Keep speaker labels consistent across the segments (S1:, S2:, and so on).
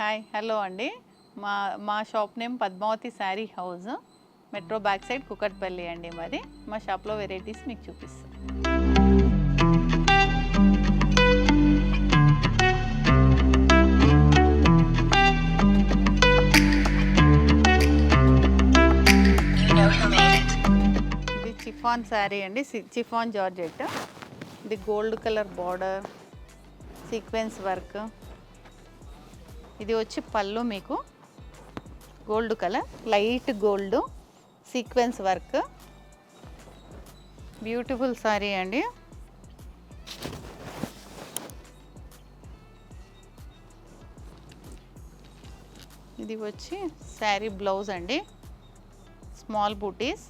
S1: Hi hello అండి. మా మా shop name Padmavathi sari house, metro back side Kukatpally అండి. మరి మా షాప్లో వెరైటీస్ మీకు చూపిస్తాను. ఇది చిఫాన్ శారీ అండి, చిఫాన్ జార్జెట్. ఇది gold colour border, sequence work. ఇది వచ్చి పళ్ళు మీకు gold colour, light gold sequence work. Beautiful sorry అండి. ఇది వచ్చి శారీ బ్లౌజ్ అండి, స్మాల్ బూటీస్.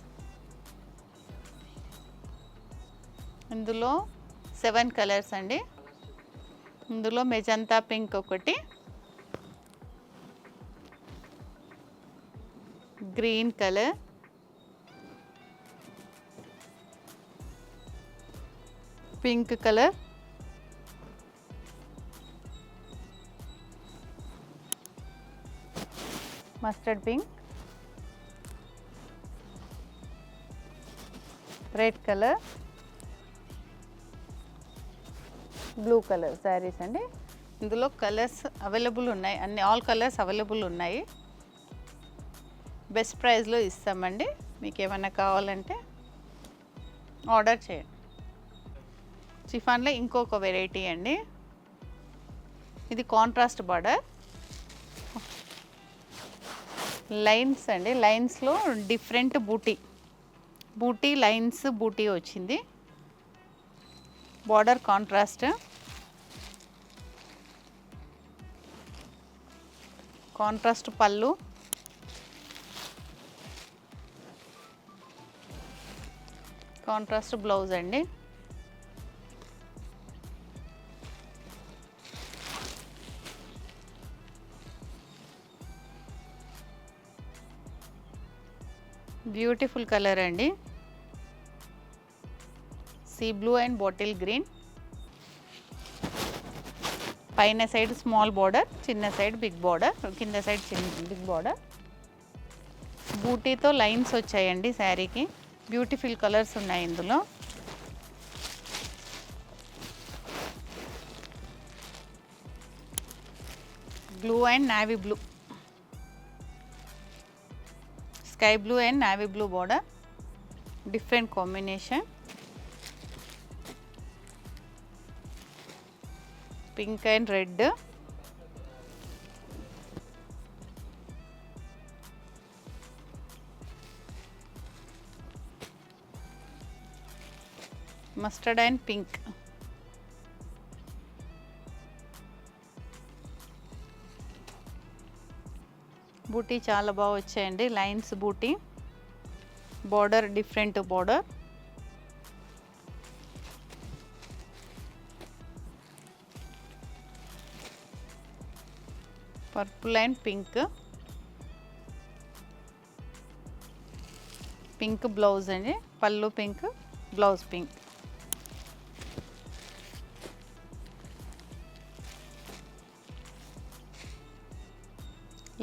S1: ఇందులో 7 కలర్స్ అండి. ఇందులో మెజంతా పింక్ ఒకటి, green colour, pink colour, mustard pink, red colour, blue colour saris అండి. ఇందులో కలర్స్ అవైలబుల్ ఉన్నాయి, ఆల్ కలర్స్ అవైలబుల్ ఉన్నాయి. బెస్ట్ ప్రైస్లో ఇస్తామండి. మీకు ఏమైనా కావాలంటే ఆర్డర్ చేయండి. చిఫాన్లో ఇంకొక వెరైటీ అండి. ఇది కాంట్రాస్ట్ బార్డర్, లైన్స్ అండి. లైన్స్లో డిఫరెంట్ బూటీ లైన్స్ బూటీ వచ్చింది. బార్డర్ కాంట్రాస్ట్, పళ్ళు, కాంట్రాస్ట్ బ్లౌజ్ అండి. బ్యూటిఫుల్ కలర్ అండి, sea blue and bottle green. పైన సైడ్ స్మాల్ బార్డర్, చిన్న సైడ్ బిగ్ బార్డర్, కింద సైడ్ బిగ్ బార్డర్. బూటీతో లైన్స్ వచ్చాయండి శారీకి. బ్యూటిఫుల్ కలర్స్ ఉన్నాయి ఇందులో. Blue and navy blue, sky blue and navy blue border, different combination. Pink and red, mustard and pink. బూటీ చాలా బాగా వచ్చాయండి, లైన్స్ బూటీ. Border different border, purple and pink blouse అండి. పళ్ళు pink, blouse pink.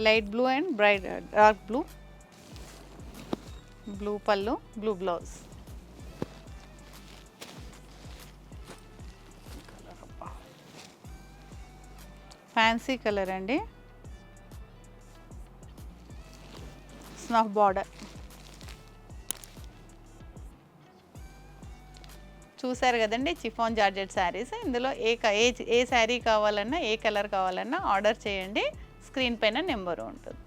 S1: Light blue and dark blue పళ్ళు, blue blouse. Fancy colour అండి, snuff border. చూసారు కదండి చిఫాన్ జార్జెట్ శారీస్. ఇందులో ఏ శారీ కావాలన్నా, ఏ కలర్ కావాలన్నా ఆర్డర్ చేయండి. స్క్రీన్ పైన నెంబర్ ఉంటుంది.